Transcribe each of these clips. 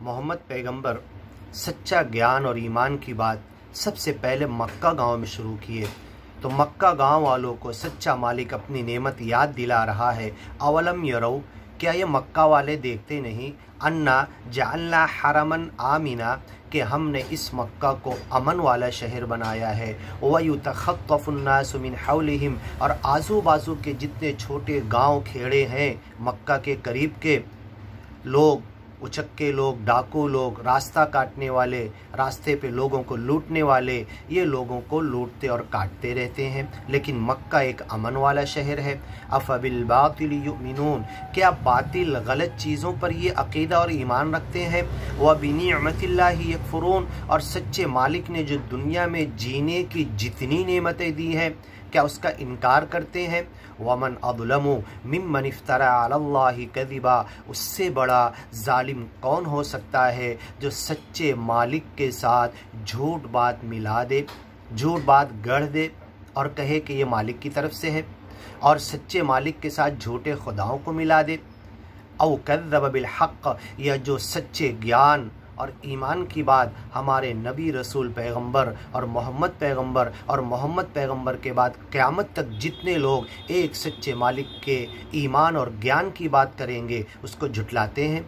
मोहम्मद पैगंबर सच्चा ज्ञान और ईमान की बात सबसे पहले मक्का गांव में शुरू किए। तो मक्का गांव वालों को सच्चा मालिक अपनी नेमत याद दिला रहा है। अवलम यरौ, क्या ये मक्का वाले देखते नहीं, अन्ना जअलना हरमन आमिना, कि हमने इस मक्का को अमन वाला शहर बनाया है। वयुतखत्तफुन्नासु मिन हौलिहिम, और आजू बाजू के जितने छोटे गांव खेड़े हैं मक्का के करीब के लोग, उचक्के लोग, डाकू लोग, रास्ता काटने वाले, रास्ते पे लोगों को लूटने वाले, ये लोगों को लूटते और काटते रहते हैं। लेकिन मक्का एक अमन वाला शहर है। अफबिल बातिल युमिनून, क्या बातिल गलत चीज़ों पर ये अकीदा और ईमान रखते हैं। व बिनिअमतिल्लाहि यकफुरून, और सच्चे मालिक ने जो दुनिया में जीने की जितनी नेमतें दी हैं क्या उसका इनकार करते हैं। वमन अज़लमु मिम्मन इफ्तरा अलल्लाहि कज़िबा, उससे बड़ा जालिम कौन हो सकता है जो सच्चे मालिक के साथ झूठ बात मिला दे, झूठ बात गढ़ दे और कहे कि ये मालिक की तरफ से है, और सच्चे मालिक के साथ झूठे खुदाओं को मिला दे। औ कज़्ज़ब बिल हक़्क़, या जो सच्चे ज्ञान और ईमान की बात हमारे नबी रसूल पैगंबर और मोहम्मद पैगंबर के बाद क़यामत तक जितने लोग एक सच्चे मालिक के ईमान और ज्ञान की बात करेंगे उसको झुटलाते हैं,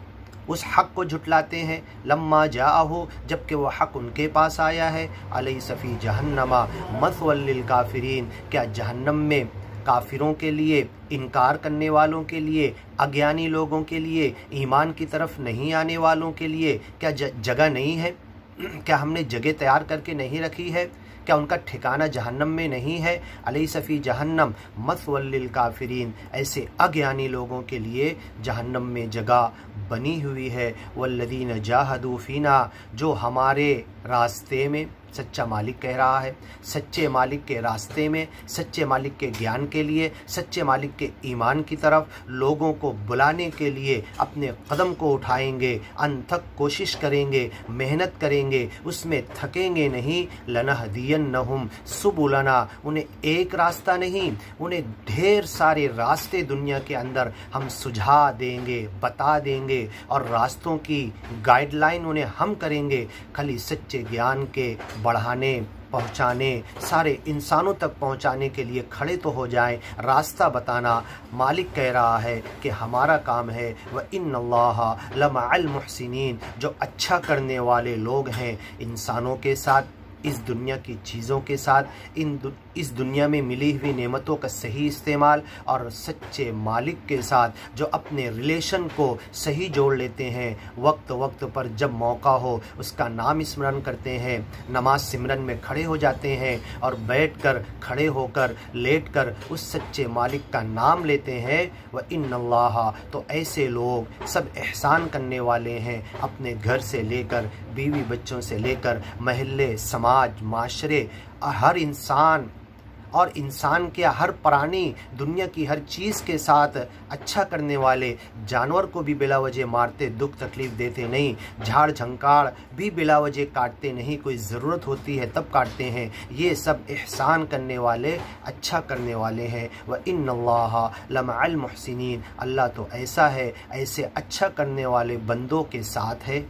उस हक़ को झुटलाते हैं। लम्मा जाअहु, जबकि वह हक़ उनके पास आया है। अलैसा फ़ी जहन्नमा मथवल लिल काफ़िरीन, क्या जहन्नम में काफिरों के लिए, इनकार करने वालों के लिए, अज्ञानी लोगों के लिए, ईमान की तरफ नहीं आने वालों के लिए क्या जगह नहीं है? क्या हमने जगह तैयार करके नहीं रखी है? क्या उनका ठिकाना जहन्नम में नहीं है? अलैसा फ़ी जहन्नम मथवल लिल काफिरीन, ऐसे अज्ञानी लोगों के लिए जहन्नम में जगह बनी हुई है। वल्लज़ीन जाहदू फ़ीना, जो हमारे रास्ते में, सच्चा मालिक कह रहा है, सच्चे मालिक के रास्ते में, सच्चे मालिक के ज्ञान के लिए, सच्चे मालिक के ईमान की तरफ लोगों को बुलाने के लिए अपने कदम को उठाएंगे, अनथक कोशिश करेंगे, मेहनत करेंगे, उसमें थकेंगे नहीं। लनहदियन्नहुम सुबुलना, उन्हें एक रास्ता नहीं, उन्हें ढेर सारे रास्ते दुनिया के अंदर हम सुझा देंगे, बता देंगे, और रास्तों की गाइडलाइन उन्हें हम करेंगे। खाली सच्चे ज्ञान के बढ़ाने, पहुँचाने, सारे इंसानों तक पहुँचाने के लिए खड़े तो हो जाएं, रास्ता बताना मालिक कह रहा है कि हमारा काम है। व इन्नल्लाहा लमअल मुहसिनीन, जो अच्छा करने वाले लोग हैं इंसानों के साथ, इस दुनिया की चीज़ों के साथ, इस दुनिया में मिली हुई नेमतों का सही इस्तेमाल, और सच्चे मालिक के साथ जो अपने रिलेशन को सही जोड़ लेते हैं, वक्त वक्त पर जब मौका हो उसका नाम स्मरण करते हैं, नमाज सिमरन में खड़े हो जाते हैं और बैठकर, खड़े होकर, लेटकर उस सच्चे मालिक का नाम लेते हैं। व इन्नल्लाहा, तो ऐसे लोग सब एहसान करने वाले हैं, अपने घर से लेकर, बीवी बच्चों से लेकर, महल्ले, समाज, माशरे, हर इंसान, और इंसान के हर प्राणी, दुनिया की हर चीज़ के साथ अच्छा करने वाले, जानवर को भी बिला वजह मारते, दुख तकलीफ़ देते नहीं, झाड़ झंकाड़ भी बिला वजह काटते नहीं, कोई ज़रूरत होती है तब काटते हैं। ये सब एहसान करने वाले, अच्छा करने वाले हैं। व इन्नल्लाहा लमअल मुहसिनीन, अल्लाह तो ऐसा है, ऐसे अच्छा करने वाले बंदों के साथ है।